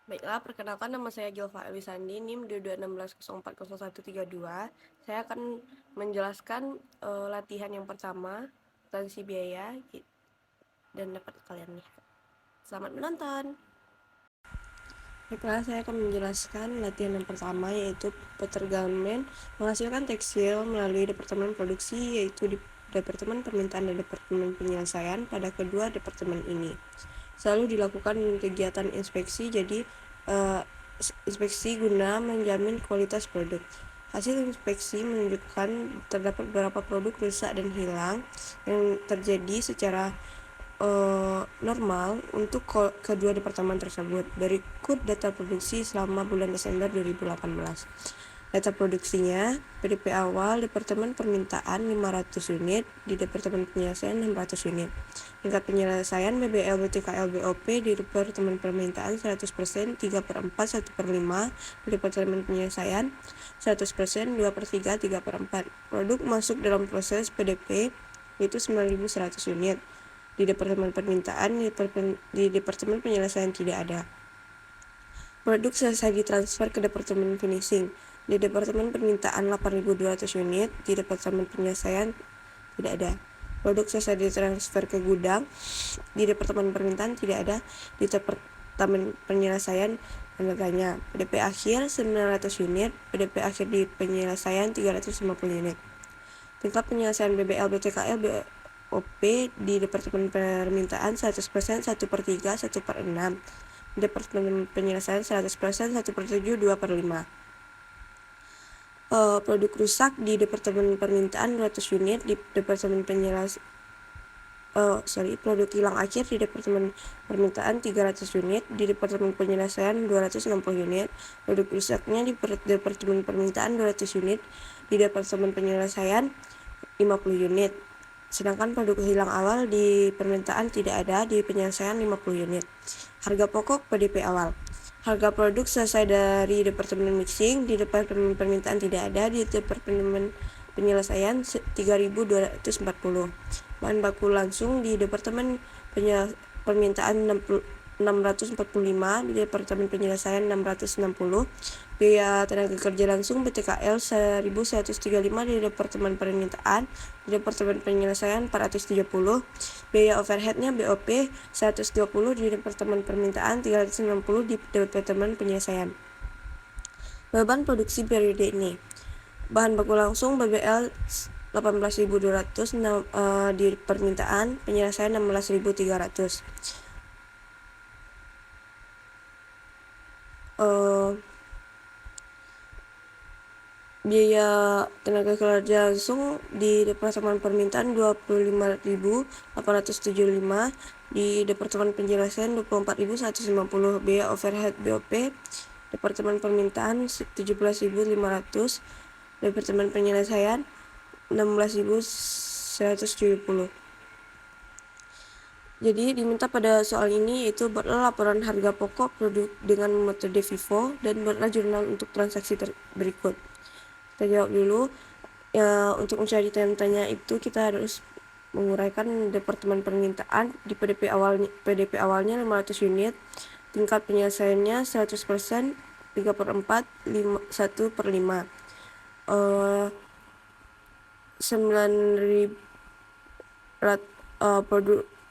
Baiklah, perkenalkan nama saya Gilva Elisandi, NIM 2216040132. Saya akan menjelaskan latihan yang pertama, akuntansi biaya, dan dapat kalian lihat. Selamat menonton. Baiklah, saya akan menjelaskan latihan yang pertama, yaitu Peter Garment menghasilkan tekstil melalui Departemen Produksi, yaitu di Departemen Permintaan dan Departemen Penyelesaian pada kedua departemen ini. Selalu dilakukan kegiatan inspeksi, jadi inspeksi guna menjamin kualitas produk. Hasil inspeksi menunjukkan terdapat beberapa produk rusak dan hilang yang terjadi secara normal untuk kedua departemen tersebut. Berikut data produksi selama bulan Desember 2018. Data produksinya, PDP awal Departemen Permintaan 500 unit, di Departemen Penyelesaian 600 unit. Tingkat penyelesaian BBL, BTKL, BOP di Departemen Permintaan 100%, 3/4, 1/5, di Departemen Penyelesaian 100%, 2/3, 3/4. Produk masuk dalam proses PDP yaitu 9.100 unit. Di Departemen Permintaan, di Departemen Penyelesaian tidak ada. Produk selesai ditransfer ke Departemen Finishing. Di Departemen Permintaan 8.200 unit, di Departemen Penyelesaian tidak ada. Produk selesai ditransfer ke gudang, di Departemen Permintaan tidak ada. Di Departemen Penyelesaian tanda-tanya. PDP akhir 900 unit, PDP akhir di penyelesaian 350 unit. Tingkat penyelesaian BBL, BTKL, BOP di Departemen Permintaan 100%, 1/3, 1/6. Departemen Penyelesaian 100%, 1/7, 2/5. Produk rusak di Departemen Permintaan 200 unit, di Departemen produk hilang akhir di Departemen Permintaan 300 unit, di Departemen Penyelesaian 260 unit. Produk rusaknya di Departemen Permintaan 200 unit, di Departemen Penyelesaian 50 unit. Sedangkan produk hilang awal di permintaan tidak ada, di penyelesaian 50 unit. Harga pokok PDP awal. Harga produk selesai dari Departemen Mixing, di Departemen Permintaan tidak ada, di Departemen Penyelesaian 3.240. Bahan baku langsung di Departemen Permintaan 645, di Departemen Penyelesaian 660. Biaya tenaga kerja langsung BTKL 1.135 di Departemen Permintaan, di Departemen Penyelesaian 430. Biaya overheadnya BOP 120 di Departemen Permintaan, 360 di Departemen Penyelesaian. Beban produksi periode ini. Bahan baku langsung BBL 18.200 di permintaan, penyelesaian 16.300. Biaya tenaga kerja langsung di Departemen Permintaan 25.875, di Departemen Penjelasan 24.150. Biaya overhead BOP Departemen Permintaan 17.500, Departemen Penyelesaian 16.170. Jadi diminta pada soal ini yaitu buatlah laporan harga pokok produk dengan metode FIFO dan buatlah jurnal untuk transaksi berikut. Kita jawab dulu. Untuk mencari tanya itu kita harus menguraikan Departemen Permintaan. Di PDP awalnya 500 unit, tingkat penyelesaiannya 100%, 3/4, 1/5. 9.000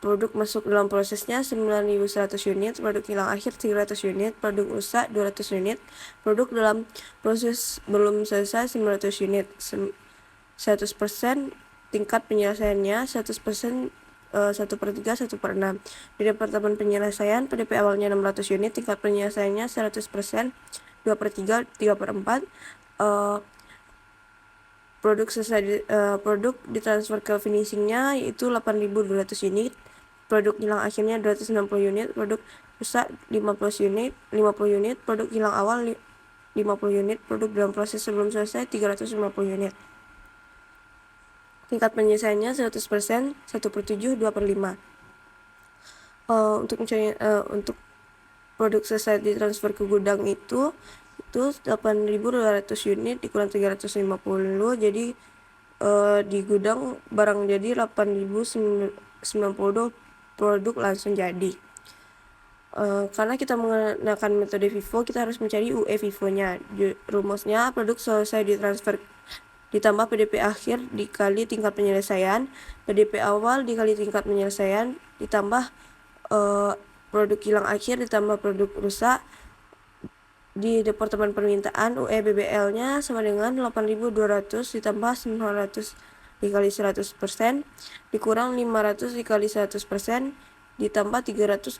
produk masuk dalam prosesnya 9.100 unit, produk hilang akhir 300 unit, produk rusak 200 unit, produk dalam proses belum selesai 900 unit. 100%, tingkat penyelesaiannya 100%, 1/3, 1/6. Di Departemen Penyelesaian PDP awalnya 600 unit, tingkat penyelesaiannya 100%, 2/3, 3/4. Produk ditransfer ke finishingnya yaitu 8.200 unit, produk hilang akhirnya 260 unit, produk rusak 50 unit, produk hilang awal 50 unit, produk dalam proses sebelum selesai 350 unit. Tingkat penyelesaiannya 100%, 1/7, 2/5. Untuk produk selesai ditransfer ke gudang itu 8.200 unit dikurang 350, jadi di gudang barang jadi 8.090 produk langsung jadi. Karena kita menggunakan metode FIFO, kita harus mencari UE FIFO-nya. Rumusnya produk selesai ditransfer ditambah PDP akhir dikali tingkat penyelesaian, PDP awal dikali tingkat penyelesaian, ditambah produk hilang akhir ditambah produk rusak. Di departemen permintaan UE BBL-nya sama dengan 8.200 ditambah 900 dikali 100% dikurang 500 dikali 100% ditambah 300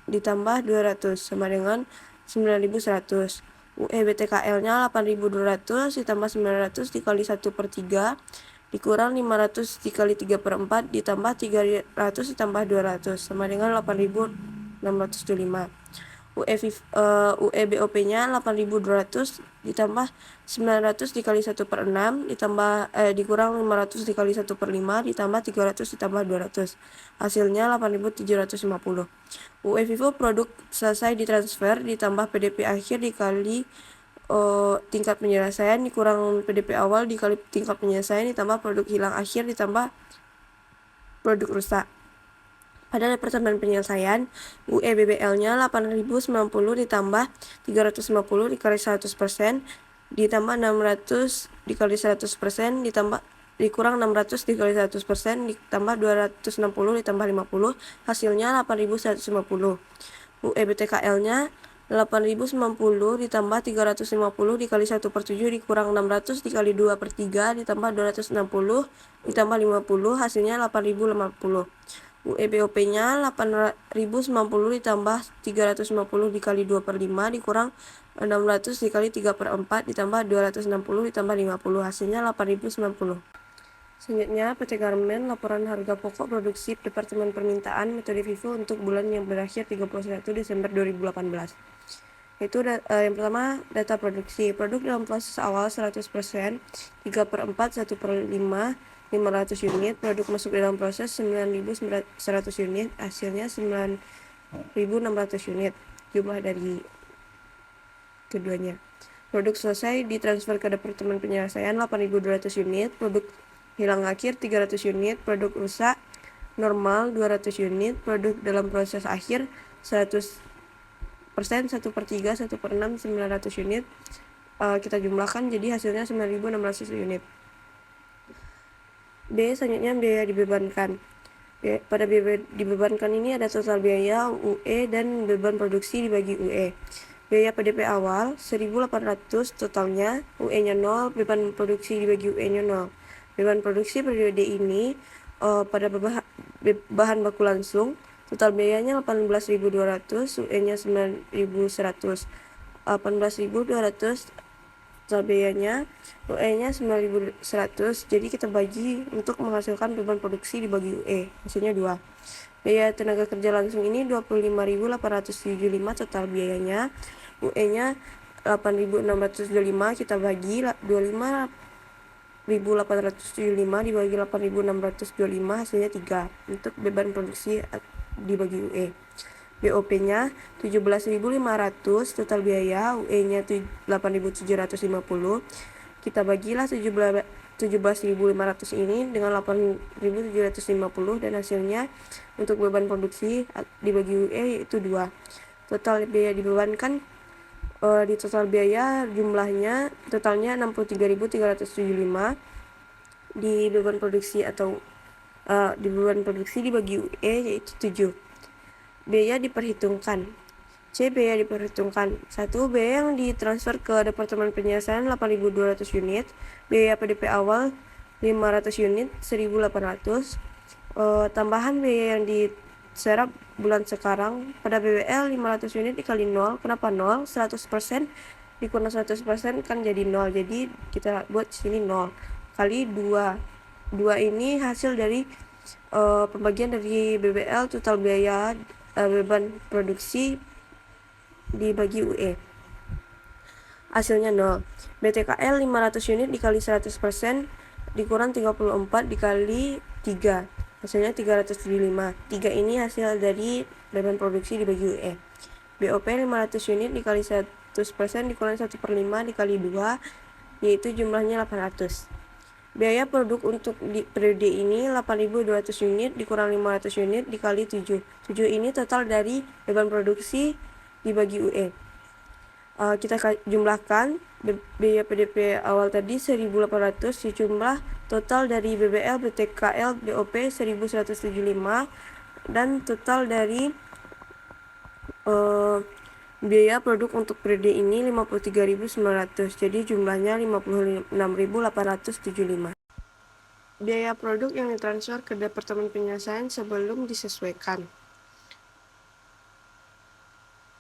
ditambah 200 sama dengan 9.100. UE BTKL-nya 8.200 ditambah 900 dikali 1/3 dikurang 500 dikali 3/4 ditambah 300 ditambah 200 sama dengan 8.625. UE BOP-nya 8.200 ditambah 900 dikali 1/6 ditambah dikurang 500 dikali 1/5 ditambah 300 ditambah 200. Hasilnya 8.750. UE FIFO produk selesai ditransfer ditambah PDP akhir dikali tingkat penyelesaian dikurang PDP awal dikali tingkat penyelesaian ditambah produk hilang akhir ditambah produk rusak. Pada departemen penyelesaian, UE BBL-nya 8.090 ditambah 350 dikali 100% ditambah 600 dikali 100% ditambah dikurang 600 dikali 100% ditambah 260 ditambah 50 hasilnya 8.150. UE BTKL-nya 8.090 ditambah 350 dikali 1/7 dikurang 600 dikali 2/3 ditambah 260 ditambah 50 hasilnya 8.050. UE BOP-nya 8.090 ditambah 350 dikali 2/5 dikurang 600 dikali 3/4 ditambah 260 ditambah 50 hasilnya 8.090. Selanjutnya, PT Garmen laporan harga pokok produksi Departemen Permintaan metode FIFO untuk bulan yang berakhir 31 Desember 2018. Yaitu yang pertama data produksi. Produk dalam proses awal 100%, 3/4, 1/5, 500 unit. Produk masuk dalam proses 9.100 unit, hasilnya 9.600 unit. Jumlah dari keduanya. Produk selesai ditransfer ke Departemen Penyelesaian 8.200 unit. Produk hilang akhir 300 unit. Produk rusak normal 200 unit. Produk dalam proses akhir 100%, 1/3, 1/6, 900 unit. Kita jumlahkan jadi hasilnya 9.600 unit. B. Selanjutnya biaya dibebankan. Pada biaya dibebankan ini ada total biaya UE dan beban produksi dibagi UE. Biaya PDP awal 1.800 totalnya, UE-nya 0, beban produksi dibagi UE-nya 0. Beban produksi periode ini pada bahan baku langsung, total biayanya 18.200, UE-nya 9.100. 18.200 total biayanya, UE-nya 9.100, jadi kita bagi untuk menghasilkan beban produksi dibagi UE, hasilnya 2. Biaya tenaga kerja langsung ini 25.875 total biayanya, UE-nya 8.625, kita bagi 25.875 dibagi 8.625, hasilnya 3 untuk beban produksi dibagi UE. BOP-nya 17.500 total biaya, UE-nya 8.750. Kita bagilah 17.500 ini dengan 8.750 dan hasilnya untuk beban produksi dibagi UE yaitu 2. Total biaya dibebankan di total biaya jumlahnya totalnya 63.375 di beban produksi atau di beban produksi dibagi UE yaitu 7. Biaya diperhitungkan. C. Biaya diperhitungkan. 1. Biaya yang ditransfer ke Departemen Penyelesaian 8.200 unit. Biaya PDP awal 500 unit 1.800. Tambahan biaya yang diserap bulan sekarang pada BBL 500 unit dikali 0. Kenapa 0? 100% dikurang 100% kan jadi 0. Jadi kita buat sini 0 kali 2. 2 ini hasil dari pembagian dari BBL total biaya beban produksi dibagi UE. Hasilnya 0. BTKL 500 unit dikali 100% dikurang 34 dikali 3. Hasilnya 375. 3 ini hasil dari beban produksi dibagi UE. BOP 500 unit dikali 100% dikurang 1/5 dikali 2, yaitu jumlahnya 800. Biaya produk untuk periode ini 8.200 unit dikurang 500 unit dikali 7. 7 ini total dari beban produksi dibagi UE. Kita jumlahkan biaya PDP awal tadi 1.800 dijumlah total dari BBL, BTKL, BOP 1.175 dan total dari biaya produk untuk periode ini 53.900. Jadi jumlahnya 56.875. Biaya produk yang ditransfer ke Departemen Penyelesaian sebelum disesuaikan.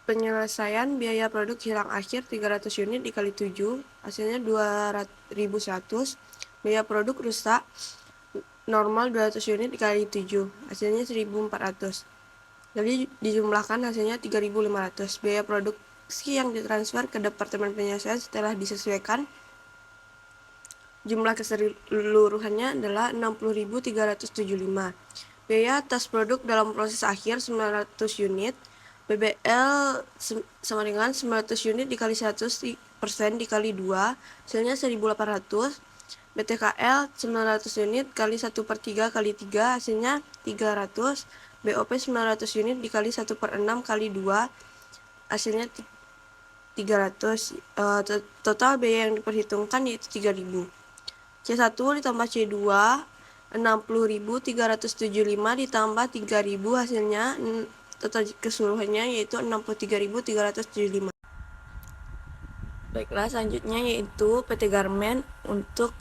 Penyelesaian biaya produk hilang akhir 300 unit dikali 7, hasilnya 2.100. Biaya produk rusak normal 200 unit dikali 7, hasilnya 1.400. Jadi dijumlahkan hasilnya 3.500. Biaya produksi yang ditransfer ke Departemen Penyelesaian setelah disesuaikan, jumlah keseluruhannya adalah 60.375. Biaya atas produk dalam proses akhir 900 unit. BBL sama dengan 900 unit dikali 100% dikali 2, hasilnya 1.800. BTKL 900 unit kali 1/3 kali 3, hasilnya 300. BOP 900 unit dikali 1/6 kali 2, hasilnya 300. Total biaya yang diperhitungkan yaitu 3.000. C1 ditambah C2 60.375 ditambah 3.000, hasilnya total keseluruhannya yaitu 63.375. Baiklah, selanjutnya yaitu PT Garmen untuk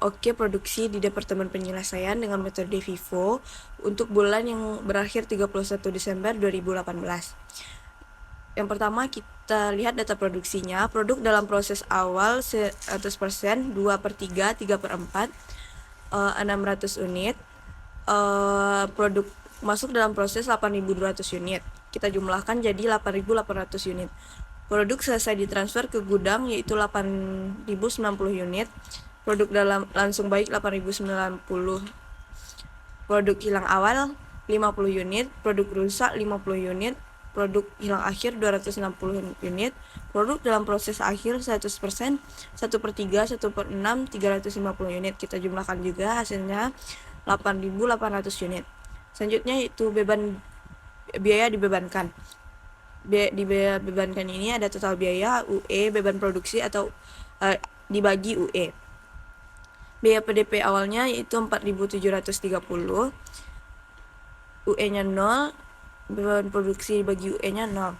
OK produksi di Departemen Penyelesaian dengan metode FIFO untuk bulan yang berakhir 31 Desember 2018. Yang pertama kita lihat data produksinya. Produk dalam proses awal 100%, 2/3, 3/4, 600 unit. Produk masuk dalam proses 8.200 unit. Kita jumlahkan jadi 8.800 unit. Produk selesai ditransfer ke gudang yaitu 8.090 unit. Produk dalam langsung baik 8.090. Produk hilang awal 50 unit. Produk rusak 50 unit. Produk hilang akhir 260 unit. Produk dalam proses akhir 100%, 1/3, 1/6, 350 unit. Kita jumlahkan juga hasilnya 8.800 unit. Selanjutnya itu biaya dibebankan. Di biaya bebankan ini ada total biaya, UE, beban produksi atau dibagi UE. Biaya PDP awalnya yaitu 4.730, UE-nya 0, beban produksi dibagi UE-nya 0.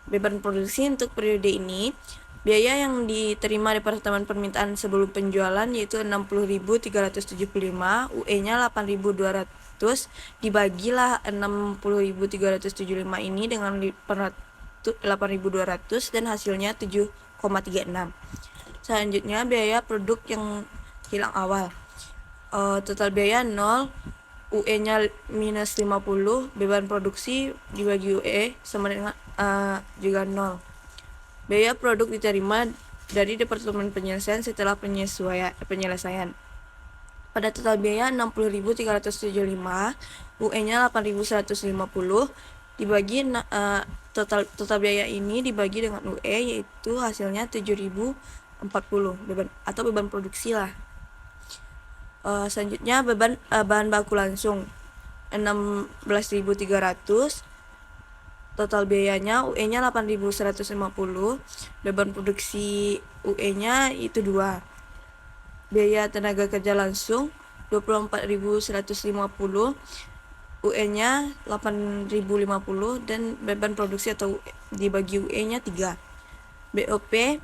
Beban produksi untuk periode ini, biaya yang diterima Departemen Permintaan sebelum penjualan yaitu 60.375, UE-nya 8.200, dibagilah 60.375 ini dengan 8.200 dan hasilnya 7,36. Selanjutnya biaya produk yang hilang awal. Total biaya 0, UE-nya minus 50, beban produksi dibagi UE sama dengan juga 0. Biaya produk diterima dari Departemen Penyelesaian setelah penyelesaian. Pada total biaya 60.375, UE-nya 8.150, dibagi total biaya ini dibagi dengan UE yaitu hasilnya 7.040 beban atau beban produksi lah. Selanjutnya bahan baku langsung 16.300, total biayanya UE-nya 8.150, beban produksi UE-nya itu 2. Biaya tenaga kerja langsung 24.150, UE-nya 8.050 dan beban produksi atau dibagi UE-nya 3. BOP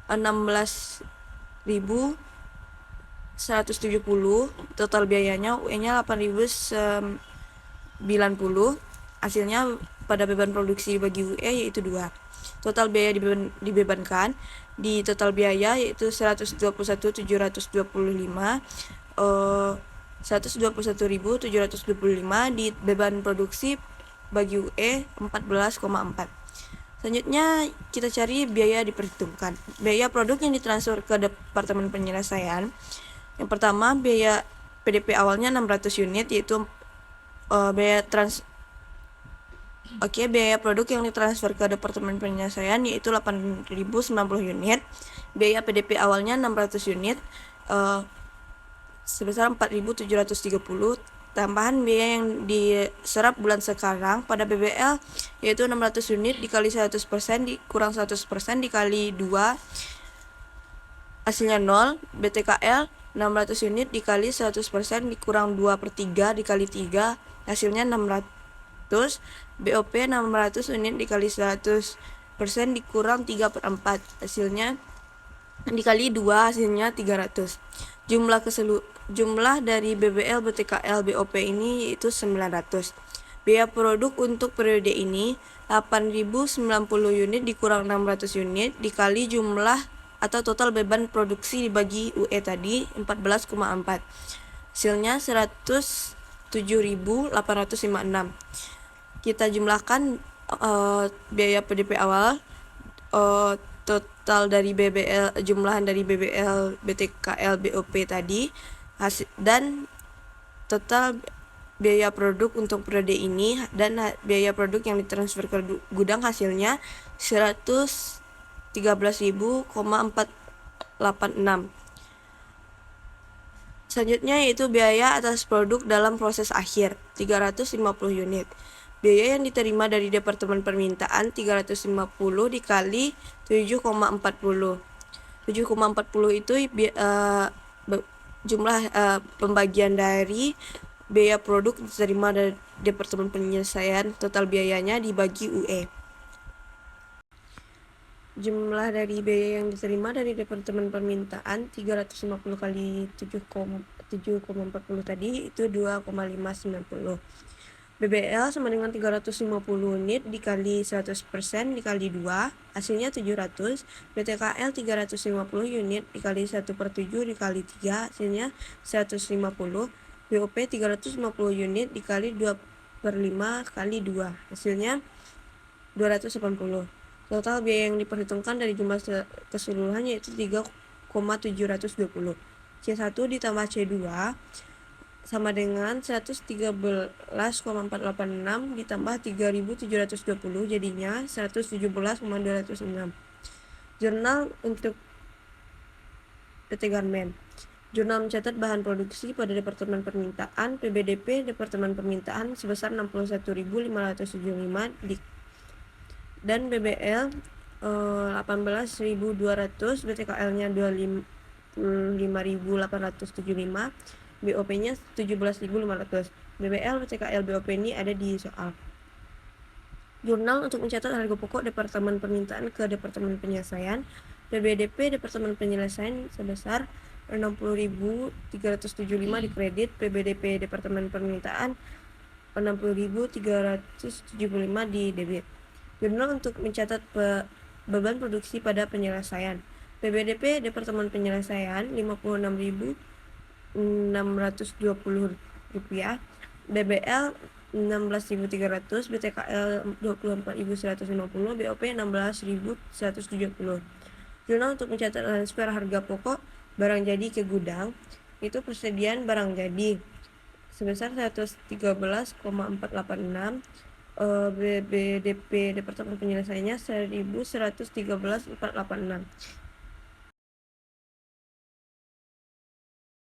16.170, total biayanya UE-nya 8.090, hasilnya pada beban produksi bagi UE yaitu 2. Total biaya dibebankan di total biaya yaitu 121.725, 121.725 di beban produksi bagi UE 14,4. Selanjutnya kita cari biaya diperhitungkan. Biaya produk yang ditransfer ke Departemen Penyelesaian. Yang pertama biaya PDP awalnya 600 unit yaitu biaya produk yang ditransfer ke Departemen Penyelesaian yaitu 8.090 unit. Biaya PDP awalnya 600 unit. sebesar 4.730. Tambahan biaya yang diserap bulan sekarang pada BBL yaitu 600 unit dikali 100% dikurang 100% dikali 2 hasilnya 0. BTKL 600 unit dikali 100% dikurang 2/3 dikali 3 hasilnya 600. BOP 600 unit dikali 100% dikurang 3/4 hasilnya dikali 2 hasilnya 300. Jumlah dari BBL, BTKL, BOP ini yaitu 900. Biaya produk untuk periode ini 8.090 unit dikurang 600 unit dikali jumlah atau total beban produksi dibagi UE tadi 14,4. Hasilnya 107.856. Kita jumlahkan biaya PDP awal, total dari BBL, jumlahan dari BBL, BTKL, BOP tadi, dan total biaya produk untuk periode ini dan biaya produk yang ditransfer ke gudang hasilnya 113.486. Selanjutnya yaitu biaya atas produk dalam proses akhir 350 unit. Biaya yang diterima dari Departemen Permintaan 350 dikali 7,40. 7,40 itu jumlah pembagian dari biaya produk diterima dari Departemen Penyelesaian, total biayanya dibagi UE. Jumlah dari biaya yang diterima dari Departemen Permintaan 350 kali 7,40 tadi itu 2,590. BBL sama dengan 350 unit dikali 100% dikali 2 hasilnya 700. BTKL 350 unit dikali 1/7 dikali 3 hasilnya 150. BOP 350 unit dikali 2/5 kali 2 hasilnya 280. Total biaya yang diperhitungkan dari jumlah keseluruhan yaitu 3,720. C1 ditambah C2 sama dengan 113,486 ditambah 3.720 jadinya 117,206. Jurnal untuk PT Garmen. Jurnal mencatat bahan produksi pada Departemen Permintaan PBDP Departemen Permintaan sebesar 61.575 dan BBL 18.200, BTKL-nya 25.875, BOP-nya 17.500. BBL, BTKL, BOP ini ada di soal. Jurnal untuk mencatat harga pokok Departemen Permintaan ke Departemen Penyelesaian. PBDP Departemen Penyelesaian sebesar 60.375 di kredit, PBDP Departemen Permintaan 60.375 di debit. Jurnal untuk mencatat beban produksi pada penyelesaian. PBDP Departemen Penyelesaian 56.620 rupiah, BBL 16.300, BTKL 24.150, BOP 16.170. Jurnal untuk mencatat transfer harga pokok barang jadi ke gudang itu persediaan barang jadi sebesar 113,486. BBDP Departemen Penyelesaiannya 1.113.486.